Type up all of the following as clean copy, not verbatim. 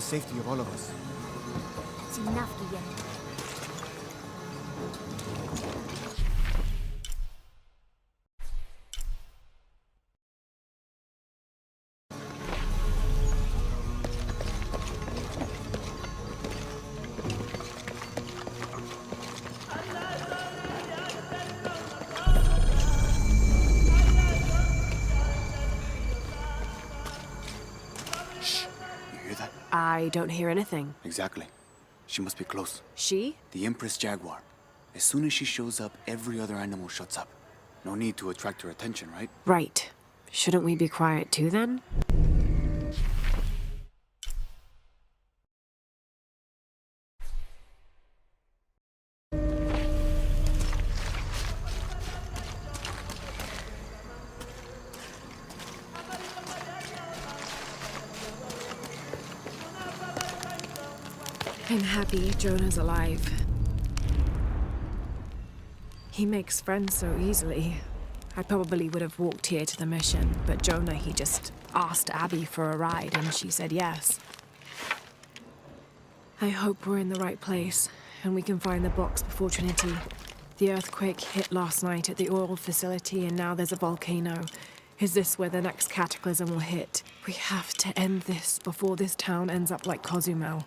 safety of all of us. It's enough, Guillermo. I don't hear anything. Exactly. She must be close. She? The Empress Jaguar. As soon as she shows up, every other animal shuts up. No need to attract her attention, right? Right. Shouldn't we be quiet too then? I'm happy Jonah's alive. He makes friends so easily. I probably would have walked here to the mission, but Jonah, he just asked Abby for a ride and she said yes. I hope we're in the right place and we can find the box before Trinity. The earthquake hit last night at the oil facility and now there's a volcano. Is this where the next cataclysm will hit? We have to end this before this town ends up like Cozumel.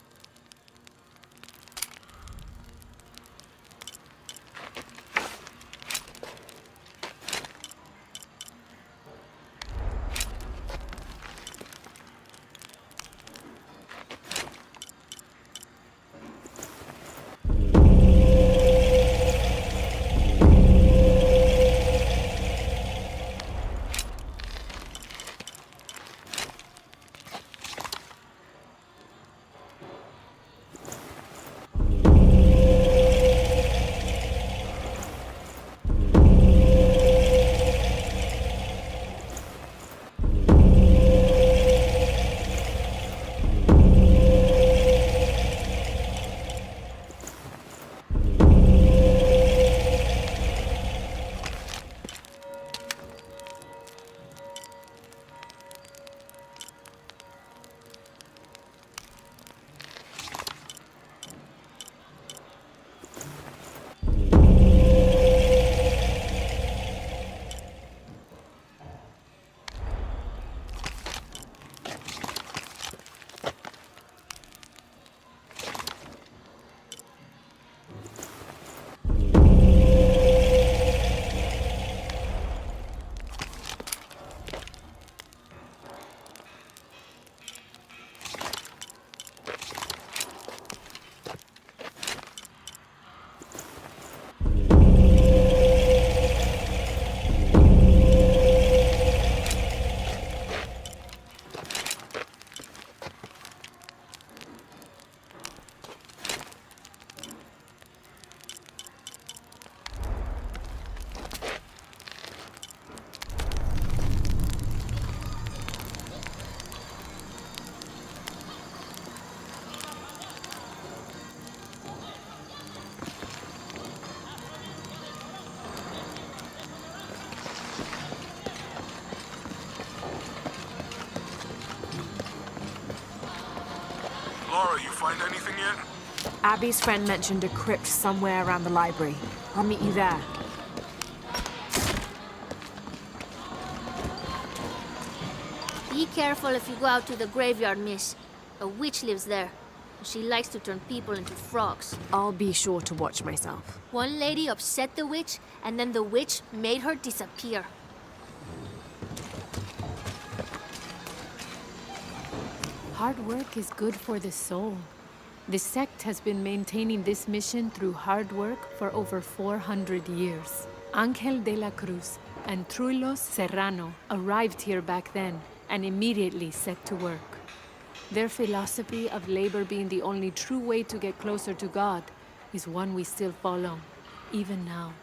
Laura, you find anything yet? Abby's friend mentioned a crypt somewhere around the library. I'll meet you there. Be careful if you go out to the graveyard, miss. A witch lives there. She likes to turn people into frogs. I'll be sure to watch myself. One lady upset the witch, and then the witch made her disappear. Hard work is good for the soul. The sect has been maintaining this mission through hard work for over 400 years. Angel de la Cruz and Truilos Serrano arrived here back then and immediately set to work. Their philosophy of labor being the only true way to get closer to God is one we still follow, even now.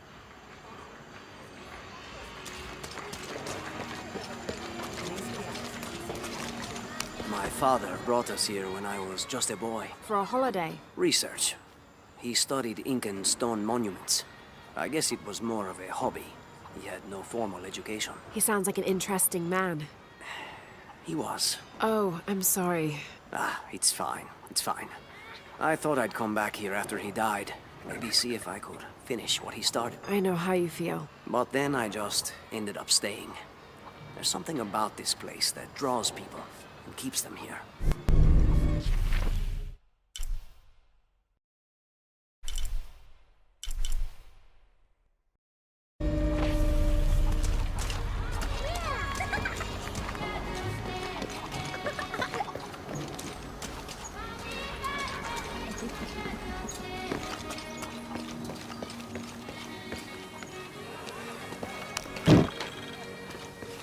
My father brought us here when I was just a boy. For a holiday. Research. He studied Incan stone monuments. I guess it was more of a hobby. He had no formal education. He sounds like an interesting man. He was. Oh, I'm sorry. Ah, it's fine. It's fine. I thought I'd come back here after he died. Maybe see if I could finish what he started. I know how you feel. But then I just ended up staying. There's something about this place that draws people and keeps them here.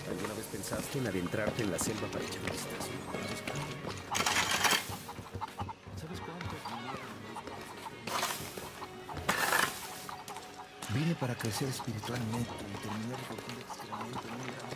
¿Alguna vez pensaste en adentrarte en la selva para echar un vistazo? ¿Sabes cuántos Vine para crecer espiritualmente y terminar por un experimento muy grande.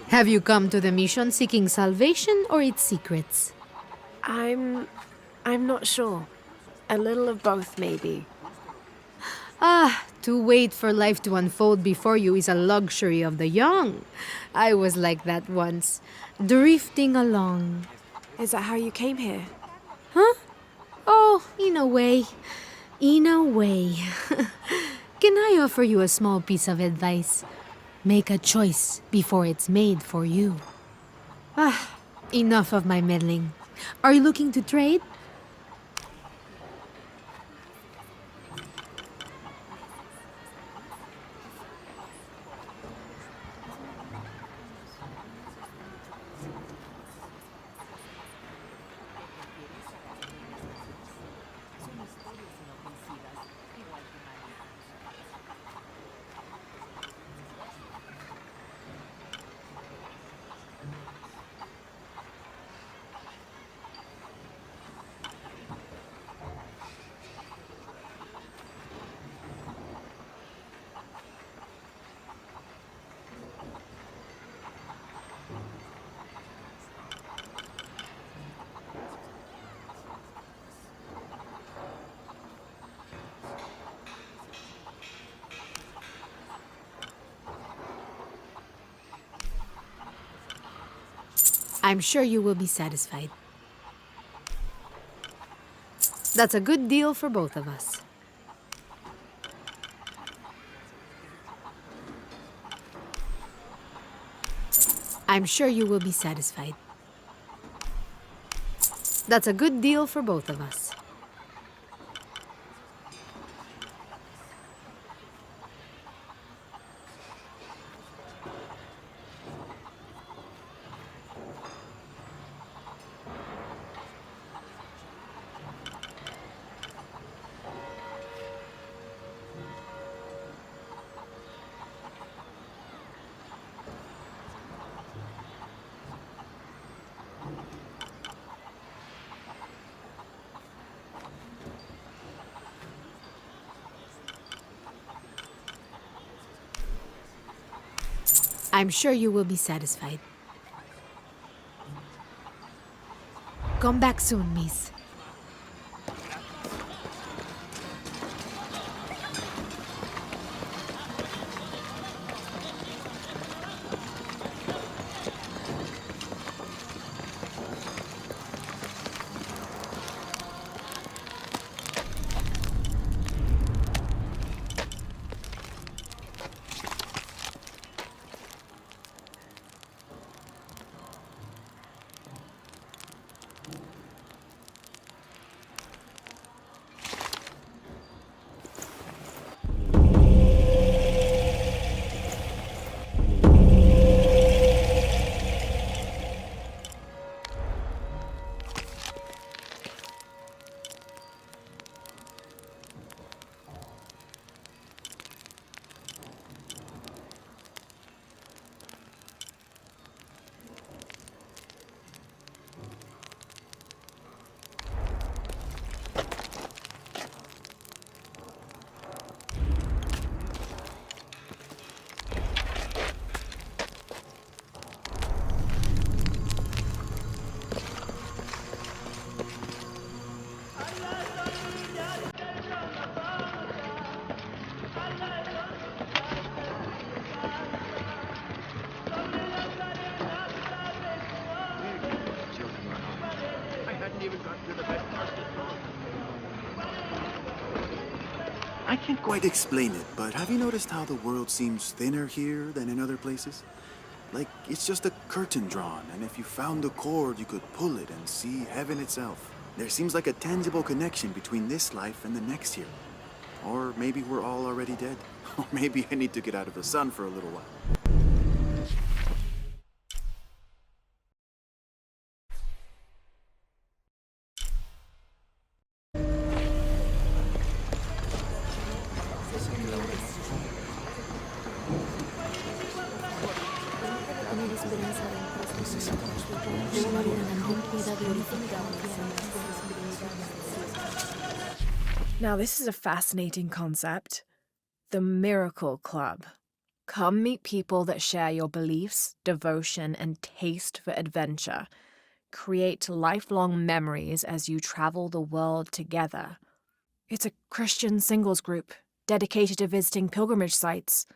Have you come to the mission seeking salvation or its secrets? I'm not sure. A little of both, maybe. Ah, to wait for life to unfold before you is a luxury of the young. I was like that once, drifting along. Is that how you came here? Huh? Oh, in a way. In a way. Can I offer you a small piece of advice? Make a choice before it's made for you. Ah, enough of my meddling. Are you looking to trade? I'm sure you will be satisfied. That's a good deal for both of us. I'm sure you will be satisfied. That's a good deal for both of us. I'm sure you will be satisfied. Come back soon, miss. can't quite explain it, but have you noticed how the world seems thinner here than in other places? Like, it's just a curtain drawn, and if you found the cord, you could pull it and see heaven itself. There seems like a tangible connection between this life and the next here. Or maybe we're all already dead. Or maybe I need to get out of the sun for a little while. Now, this is a fascinating concept. The Miracle Club. Come meet people that share your beliefs, devotion, and taste for adventure. Create lifelong memories as you travel the world together. It's a Christian singles group dedicated to visiting pilgrimage sites.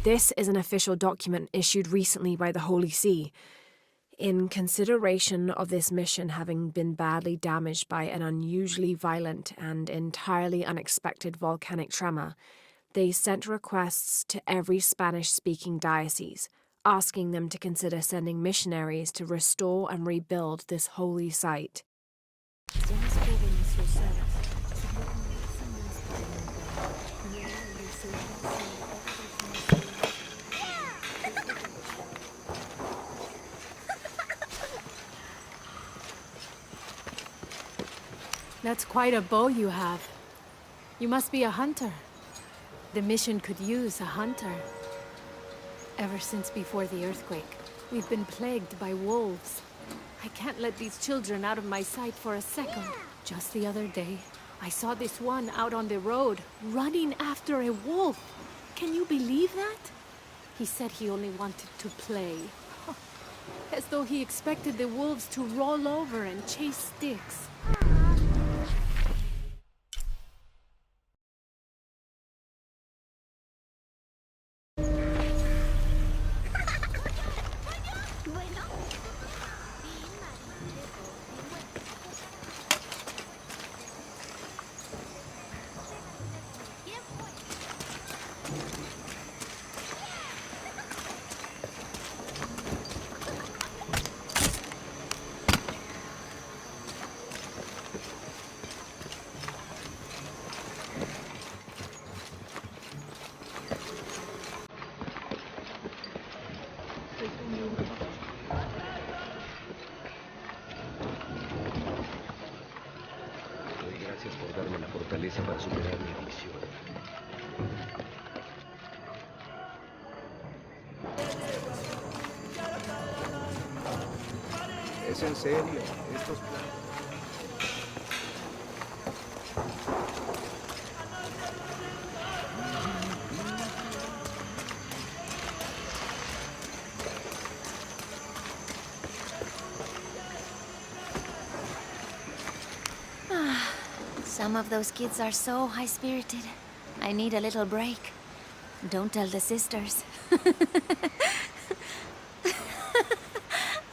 This is an official document issued recently by the Holy See. In consideration of this mission having been badly damaged by an unusually violent and entirely unexpected volcanic tremor, they sent requests to every Spanish-speaking diocese, asking them to consider sending missionaries to restore and rebuild this holy site. That's quite a bow you have. You must be a hunter. The mission could use a hunter. Ever since before the earthquake, we've been plagued by wolves. I can't let these children out of my sight for a second. Just the other day, I saw this one out on the road, running after a wolf. Can you believe that? He said he only wanted to play. As though he expected the wolves to roll over and chase sticks. Gracias por darme la fortaleza para superar mi adicción. ¿Es en serio? Estos Some of those kids are so high-spirited. I need a little break. Don't tell the sisters.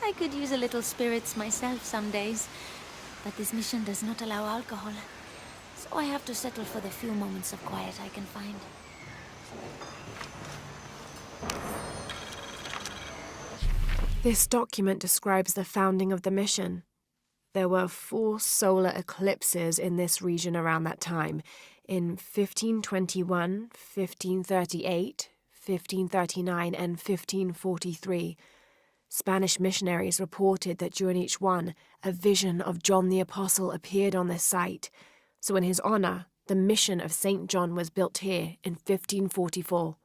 I could use a little spirits myself some days, but this mission does not allow alcohol, so I have to settle for the few moments of quiet I can find. This document describes the founding of the mission. There were 4 solar eclipses in this region around that time, in 1521, 1538, 1539, and 1543. Spanish missionaries reported that during each one, a vision of John the Apostle appeared on this site. So in his honor, the mission of St. John was built here in 1544.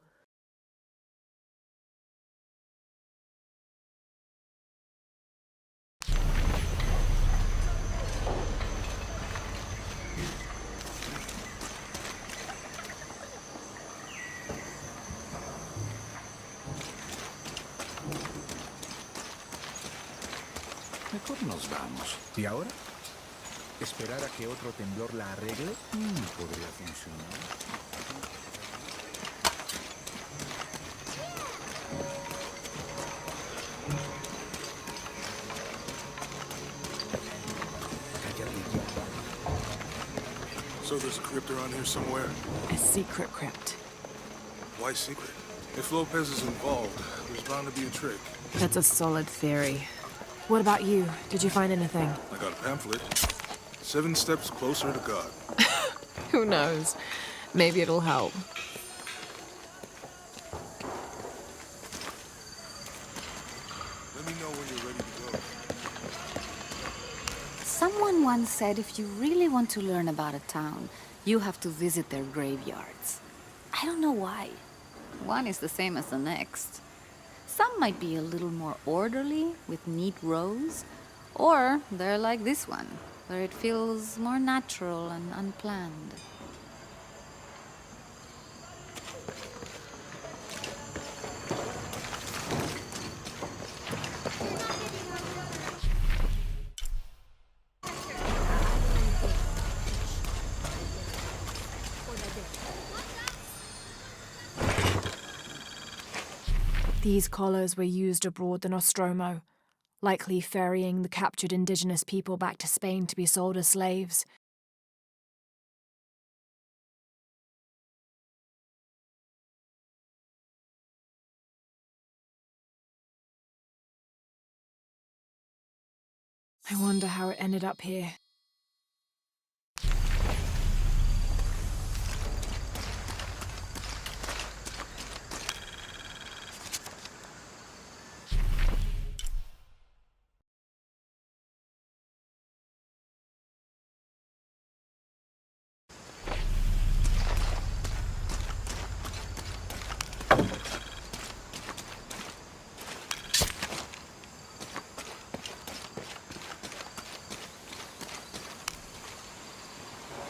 nos vamos. ¿Y ahora? ¿Esperar a que otro temblor la arregle? Podría funcionar. So there's a crypt around here somewhere? A secret crypt. Why secret? If Lopez is involved, there's bound to be a trick. That's a solid theory. What about you? Did you find anything? I got a pamphlet. 7 Steps Closer to God. Who knows? Maybe it'll help. Let me know when you're ready to go. Someone once said if you really want to learn about a town, you have to visit their graveyards. I don't know why. One is the same as the next. Some might be a little more orderly, with neat rows, or they're like this one, where it feels more natural and unplanned. These collars were used abroad the Nostromo, likely ferrying the captured indigenous people back to Spain to be sold as slaves. I wonder how it ended up here.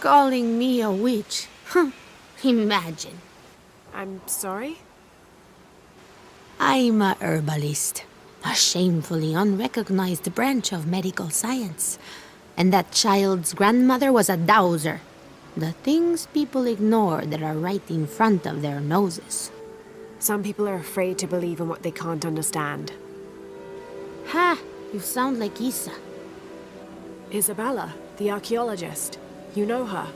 Calling me a witch? Imagine. I'm sorry? I'm a herbalist, a shamefully unrecognized branch of medical science. And that child's grandmother was a dowser. The things people ignore that are right in front of their noses. Some people are afraid to believe in what they can't understand. Ha! You sound like Isa. Isabella, the archaeologist. You know her.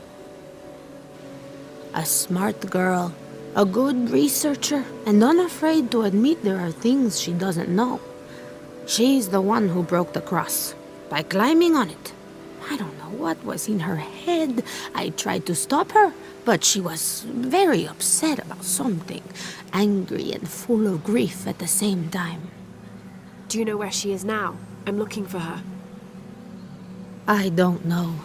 A smart girl, a good researcher, and unafraid to admit there are things she doesn't know. She's the one who broke the cross, by climbing on it. I don't know what was in her head. I tried to stop her, but she was very upset about something, angry and full of grief at the same time. Do you know where she is now? I'm looking for her. I don't know.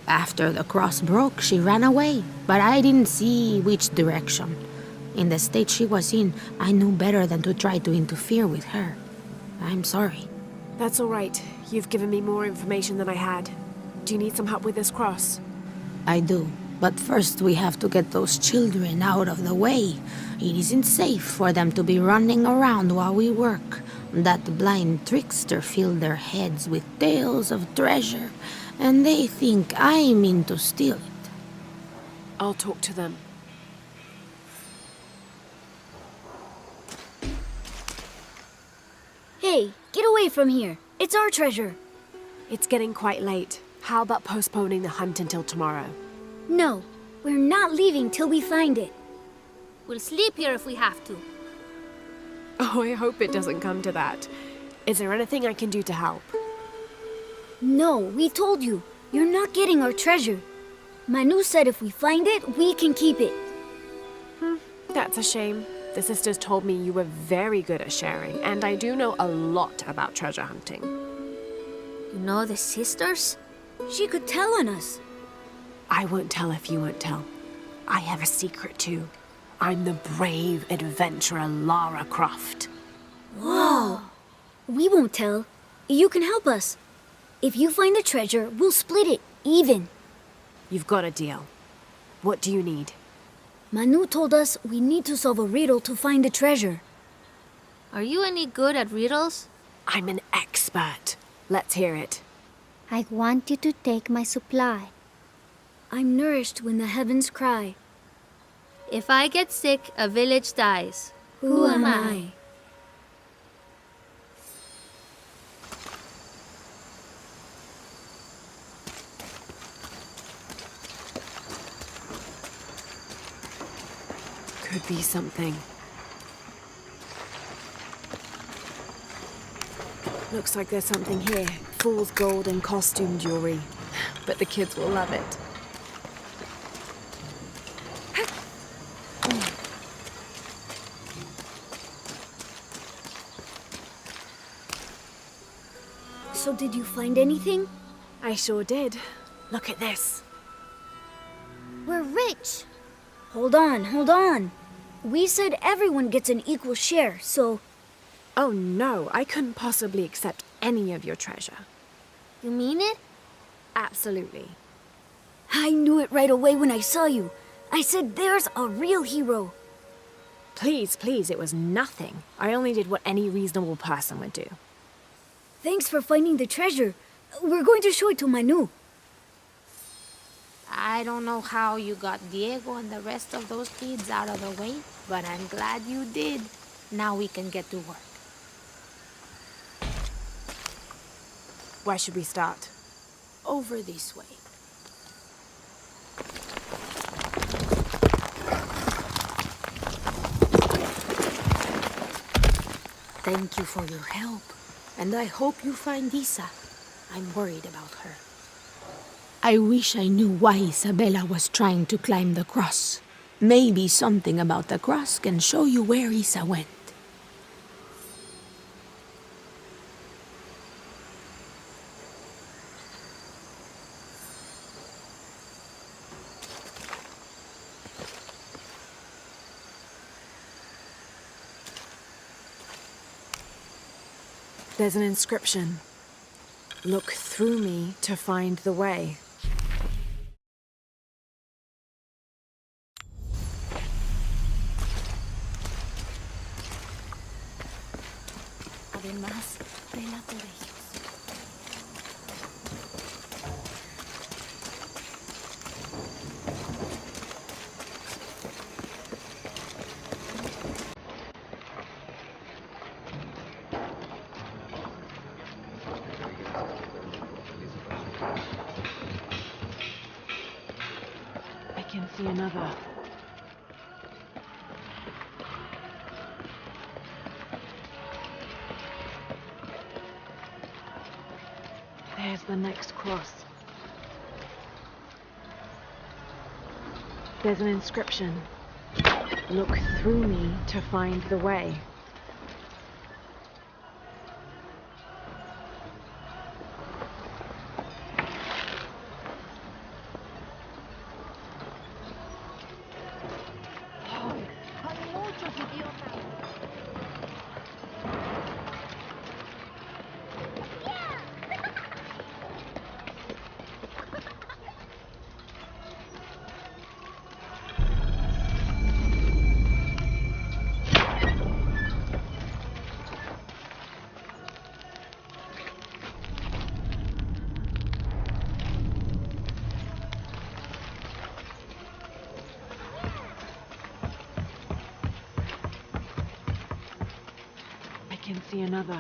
After the cross broke, she ran away, but I didn't see which direction. In the state she was in, I knew better than to try to interfere with her. I'm sorry. That's all right. You've given me more information than I had. Do you need some help with this cross? I do, but first we have to get those children out of the way. It isn't safe for them to be running around while we work. That blind trickster filled their heads with tales of treasure, and they think I mean to steal it. I'll talk to them. Hey, get away from here. It's our treasure. It's getting quite late. How about postponing the hunt until tomorrow? No, we're not leaving till we find it. We'll sleep here if we have to. Oh, I hope it doesn't come to that. Is there anything I can do to help? No, we told you. You're not getting our treasure. Manu said if we find it, we can keep it. That's a shame. The sisters told me you were very good at sharing, and I do know a lot about treasure hunting. You know the sisters? She could tell on us. I won't tell if you won't tell. I have a secret too. I'm the brave adventurer Lara Croft. Whoa! We won't tell. You can help us. If you find the treasure, we'll split it, even. You've got a deal. What do you need? Manu told us we need to solve a riddle to find the treasure. Are you any good at riddles? I'm an expert. Let's hear it. I want you to take my supply. I'm nourished when the heavens cry. If I get sick, a village dies. Who am I? Could be something. Looks like there's something here. Fool's gold and costume jewelry. But the kids will love it. So did you find anything? I sure did. Look at this. We're rich. Hold on. We said everyone gets an equal share, so... Oh no, I couldn't possibly accept any of your treasure. You mean it? Absolutely. I knew it right away when I saw you. I said there's a real hero. Please, it was nothing. I only did what any reasonable person would do. Thanks for finding the treasure. We're going to show it to Manu. I don't know how you got Diego and the rest of those kids out of the way, but I'm glad you did. Now we can get to work. Where should we start? Over this way. Thank you for your help, and I hope you find Isa. I'm worried about her. I wish I knew why Isabella was trying to climb the cross. Maybe something about the cross can show you where Isa went. There's an inscription. Look through me to find the way. Además de la de ellos. I can see another. There's the next cross. There's an inscription. Look through me to find the way. I can see another.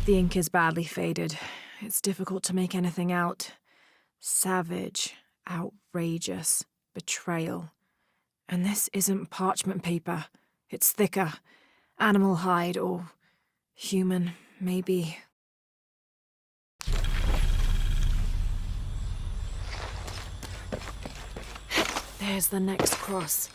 The ink is badly faded. It's difficult to make anything out. Savage, outrageous, betrayal. And this isn't parchment paper. It's thicker. Animal hide or human, maybe. There's the next cross.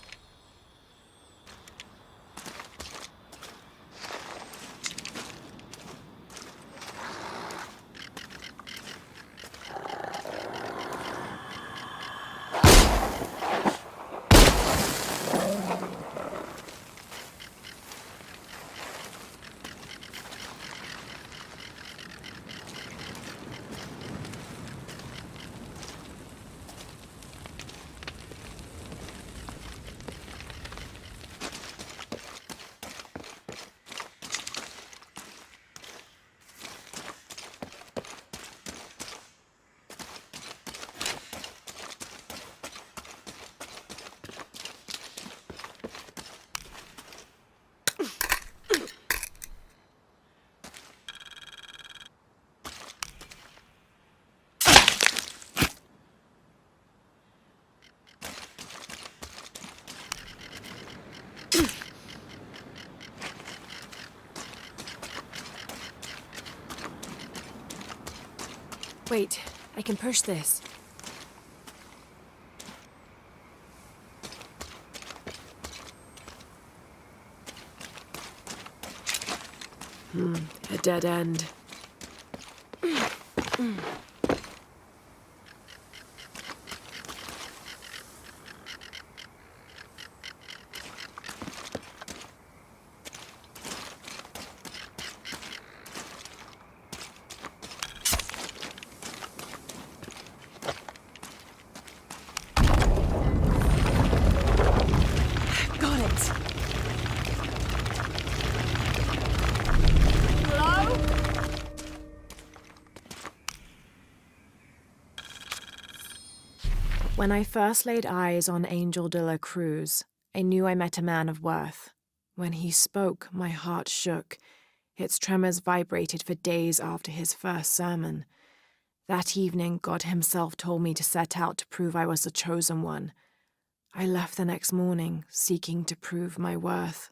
Wait, I can push this. A dead end. Got it. When I first laid eyes on Angel de la Cruz, I knew I met a man of worth. When he spoke, my heart shook. Its tremors vibrated for days after his first sermon. That evening, God himself told me to set out to prove I was the chosen one. I left the next morning, seeking to prove my worth.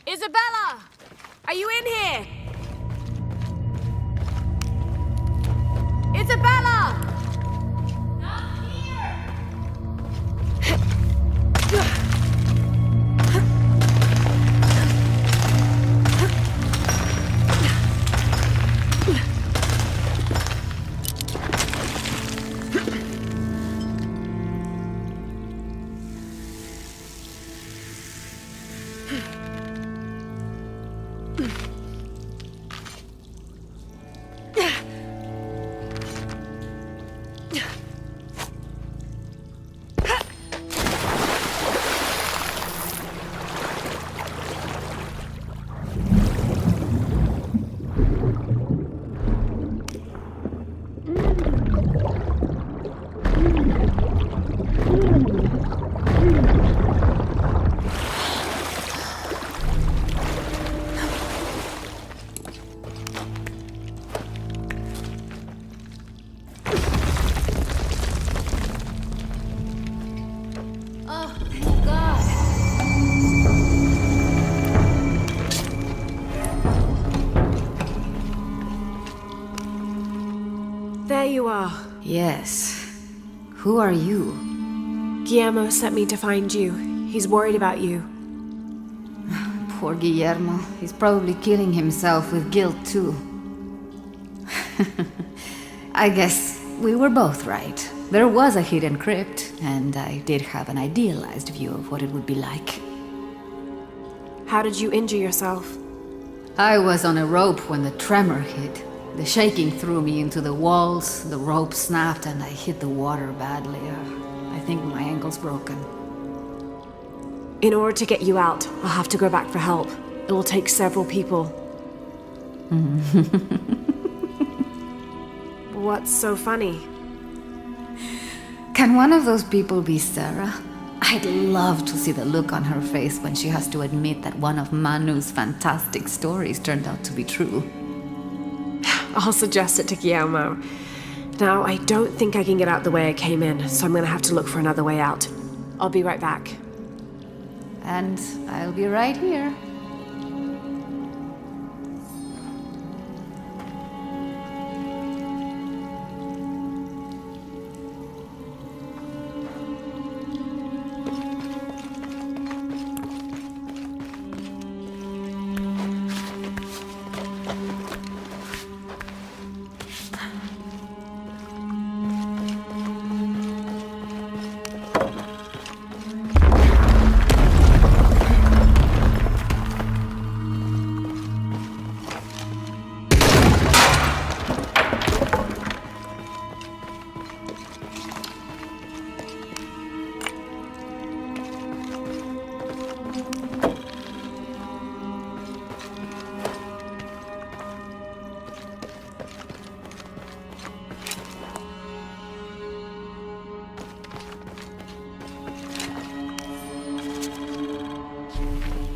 Isabella! Are you in here? Isabella! Not here! There you are. Yes. Who are you? Guillermo sent me to find you. He's worried about you. Poor Guillermo. He's probably killing himself with guilt, too. I guess we were both right. There was a hidden crypt, and I did have an idealized view of what it would be like. How did you injure yourself? I was on a rope when the tremor hit. The shaking threw me into the walls, the rope snapped, and I hit the water badly. I think my ankle's broken. In order to get you out, I'll have to go back for help. It will take several people. What's so funny? Can one of those people be Sarah? I'd love to see the look on her face when she has to admit that one of Manu's fantastic stories turned out to be true. I'll suggest it to Guillermo. Now, I don't think I can get out the way I came in, so I'm gonna have to look for another way out. I'll be right back. And I'll be right here.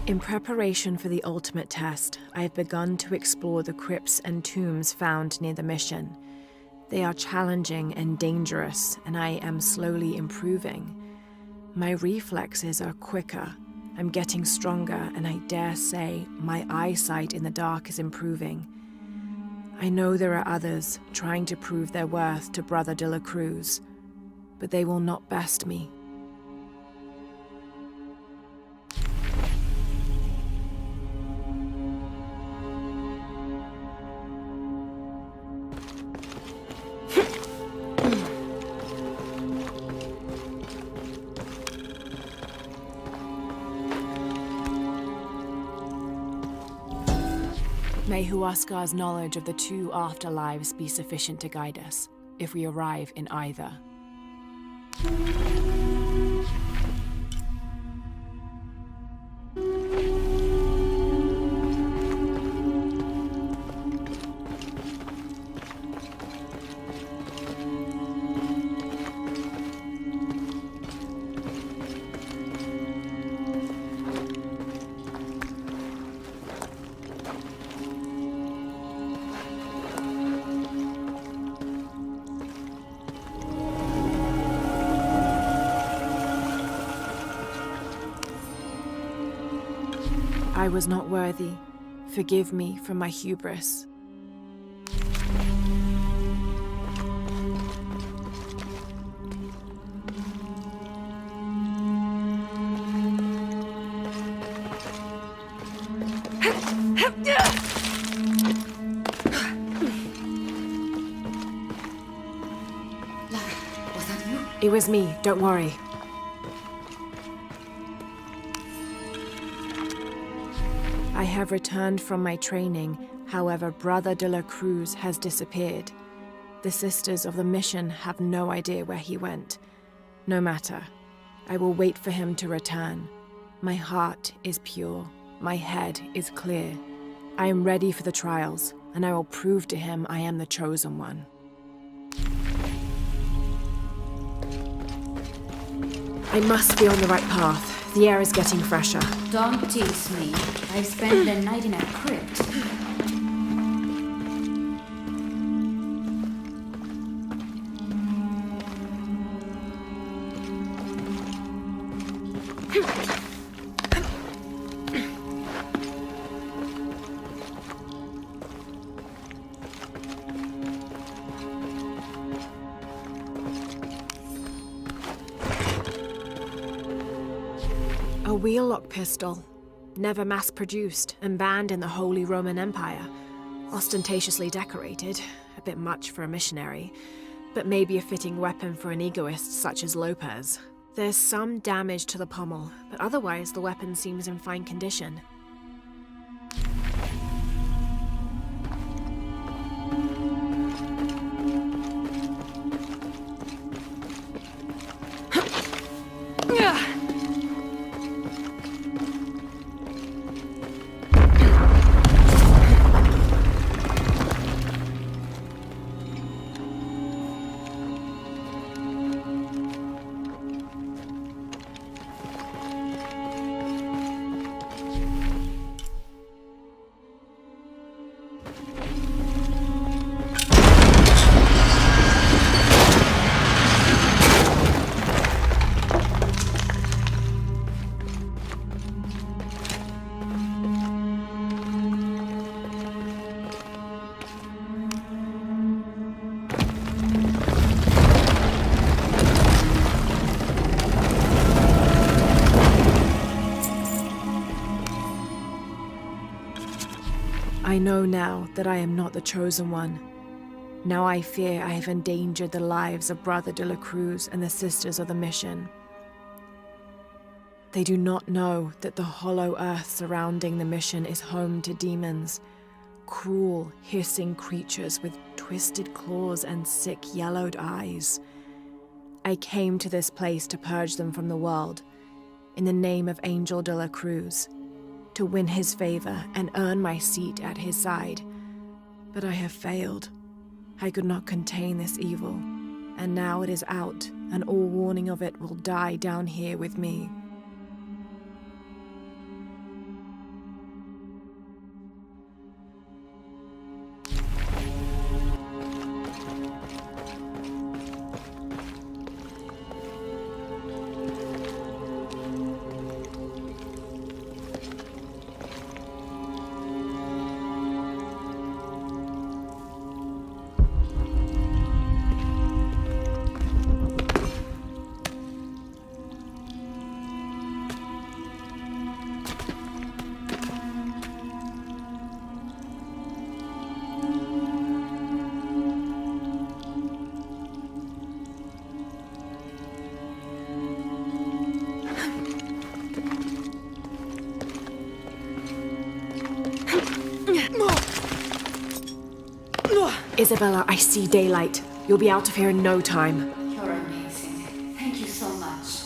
In preparation for the ultimate test, I have begun to explore the crypts and tombs found near the mission. They are challenging and dangerous, and I am slowly improving. My reflexes are quicker, I'm getting stronger, and I dare say my eyesight in the dark is improving. I know there are others trying to prove their worth to Brother de la Cruz, but they will not best me. May Huascar's knowledge of the two afterlives be sufficient to guide us, if we arrive in either. I was not worthy. Forgive me for my hubris. Was that you? It was me, don't worry. I have returned from my training, however, Brother de la Cruz has disappeared. The Sisters of the Mission have no idea where he went. No matter. I will wait for him to return. My heart is pure. My head is clear. I am ready for the trials, and I will prove to him I am the chosen one. I must be on the right path. The air is getting fresher. Don't tease me. I spent the night in a crypt. A wheel-lock pistol, never mass-produced and banned in the Holy Roman Empire. Ostentatiously decorated, a bit much for a missionary, but maybe a fitting weapon for an egoist such as Lopez. There's some damage to the pommel, but otherwise the weapon seems in fine condition. I know now that I am not the chosen one. Now I fear I have endangered the lives of Brother de la Cruz and the Sisters of the Mission. They do not know that the hollow earth surrounding the mission is home to demons, cruel, hissing creatures with twisted claws and sick, yellowed eyes. I came to this place to purge them from the world, in the name of Angel de la Cruz, to win his favor and earn my seat at his side. But I have failed. I could not contain this evil, and now it is out, and all warning of it will die down here with me. Isabella, I see daylight. You'll be out of here in no time. You're amazing. Thank you so much.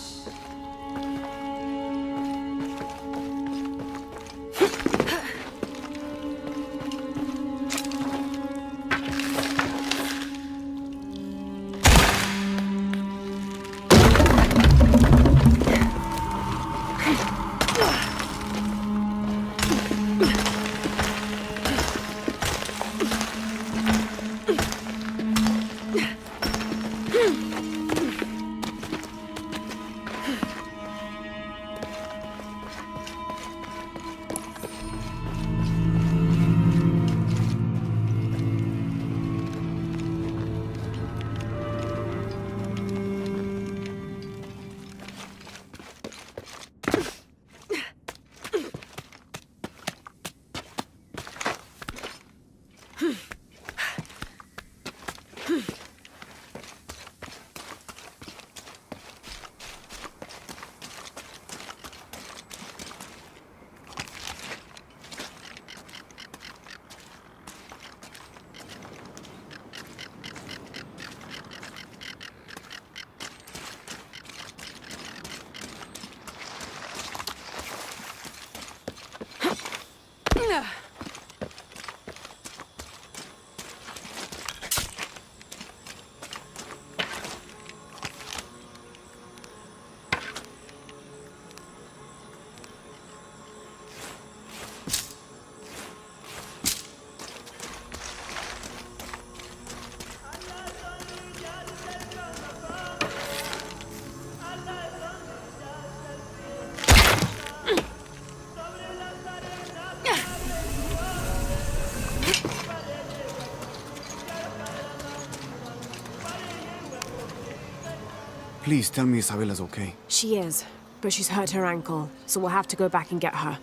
Please tell me Isabella's okay. She is, but she's hurt her ankle, so we'll have to go back and get her.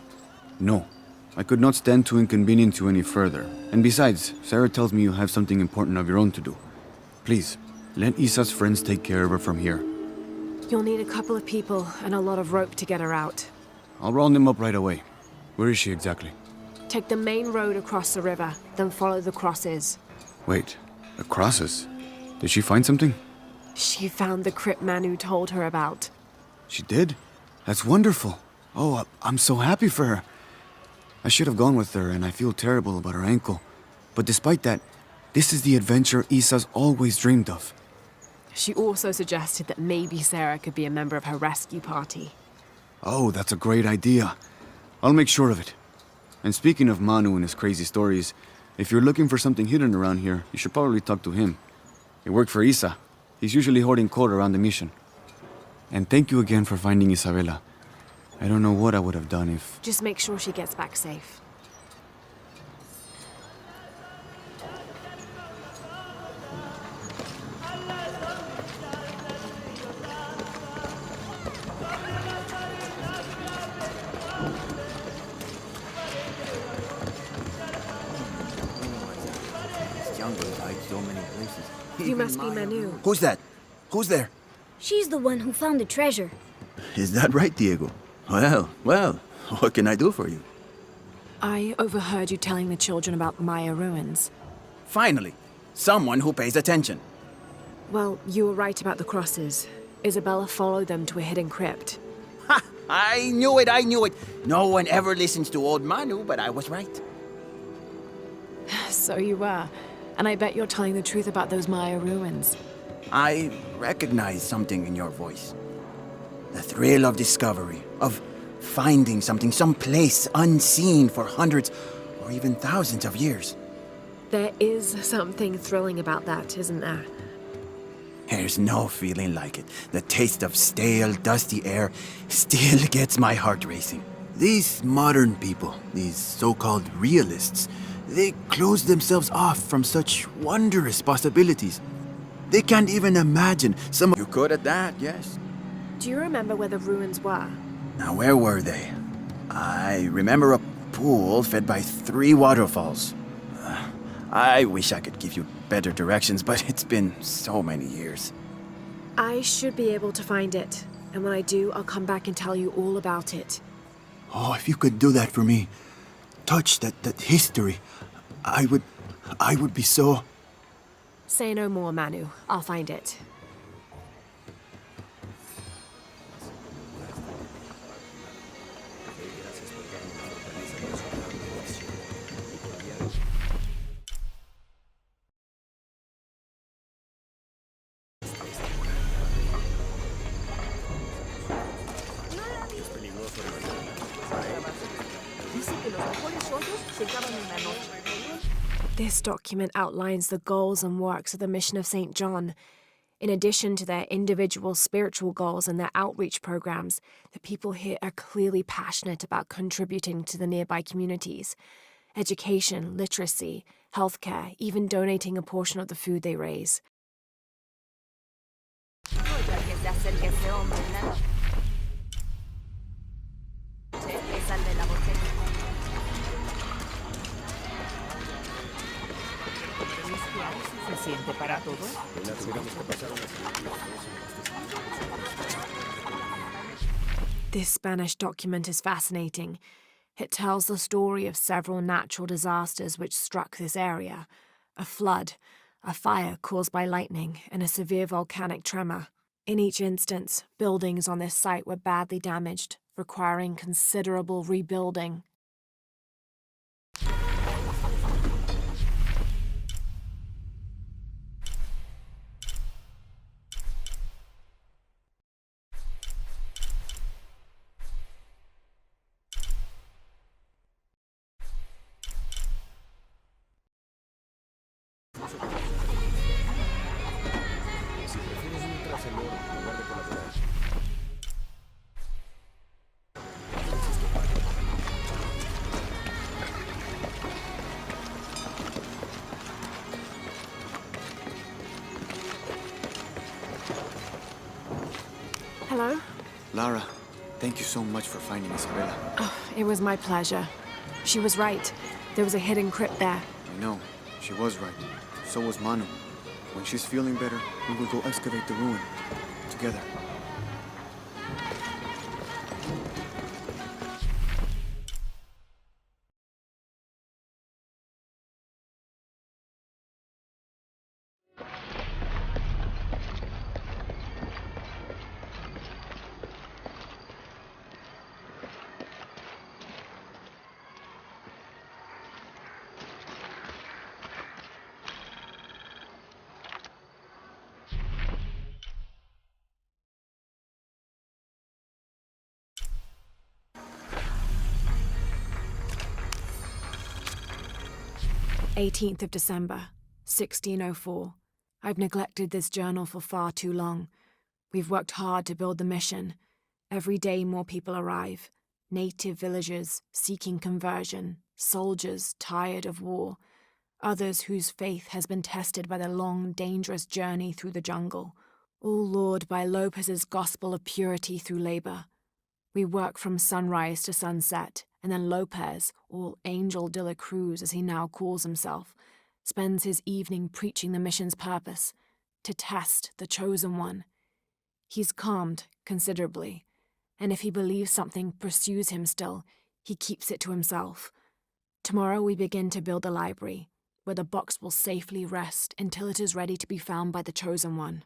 No. I could not stand to inconvenience you any further. And besides, Sarah tells me you have something important of your own to do. Please, let Isa's friends take care of her from here. You'll need a couple of people and a lot of rope to get her out. I'll round them up right away. Where is she exactly? Take the main road across the river, then follow the crosses. Wait, the crosses? Did she find something? She found the crypt Manu told her about. She did? That's wonderful. Oh, I'm so happy for her. I should have gone with her, and I feel terrible about her ankle. But despite that, this is the adventure Isa's always dreamed of. She also suggested that maybe Sarah could be a member of her rescue party. Oh, that's a great idea. I'll make sure of it. And speaking of Manu and his crazy stories, if you're looking for something hidden around here, you should probably talk to him. He worked for Isa. He's usually hoarding coal around the mission. And thank you again for finding Isabella. I don't know what I would have done if... Just make sure she gets back safe. You must be Manu. Who's that? Who's there? She's the one who found the treasure. Is that right, Diego? Well, what can I do for you? I overheard you telling the children about Maya ruins. Finally, someone who pays attention. Well, you were right about the crosses. Isabella followed them to a hidden crypt. Ha! I knew it! No one ever listens to old Manu, but I was right. So you were. And I bet you're telling the truth about those Maya ruins. I recognize something in your voice. The thrill of discovery, of finding something someplace unseen for hundreds or even thousands of years. There is something thrilling about that, isn't there? There's no feeling like it. The taste of stale, dusty air still gets my heart racing. These modern people, these so-called realists, they close themselves off from such wondrous possibilities. They can't even imagine some... You're good at that, yes. Do you remember where the ruins were? Now, where were they? I remember a pool fed by 3 waterfalls. I wish I could give you better directions, but it's been so many years. I should be able to find it. And when I do, I'll come back and tell you all about it. Oh, if you could do that for me. Touch that history. I would be so... Say no more, Manu. I'll find it. This document outlines the goals and works of the Mission of St. John. In addition to their individual spiritual goals and their outreach programs, the people here are clearly passionate about contributing to the nearby communities. Education, literacy, healthcare, even donating a portion of the food they raise. ¿Se siente para todos? This Spanish document is fascinating. It tells the story of several natural disasters which struck this area. A flood, a fire caused by lightning, and a severe volcanic tremor. In each instance, buildings on this site were badly damaged, requiring considerable rebuilding. Hello? Lara, thank you so much for finding Isabella. Oh, it was my pleasure. She was right. There was a hidden crypt there. I know. She was right. So was Manu. When she's feeling better, we will go excavate the ruin. Together. "18th of December, 1604. I've neglected this journal for far too long. We've worked hard to build the mission. Every day more people arrive. Native villagers seeking conversion, soldiers tired of war, others whose faith has been tested by the long, dangerous journey through the jungle, all lured by Lopez's gospel of purity through labor. We work from sunrise to sunset, and then Lopez, or Angel de la Cruz as he now calls himself, spends his evening preaching the mission's purpose, to test the chosen one. He's calmed considerably, and if he believes something pursues him still, he keeps it to himself. Tomorrow we begin to build the library, where the box will safely rest until it is ready to be found by the chosen one.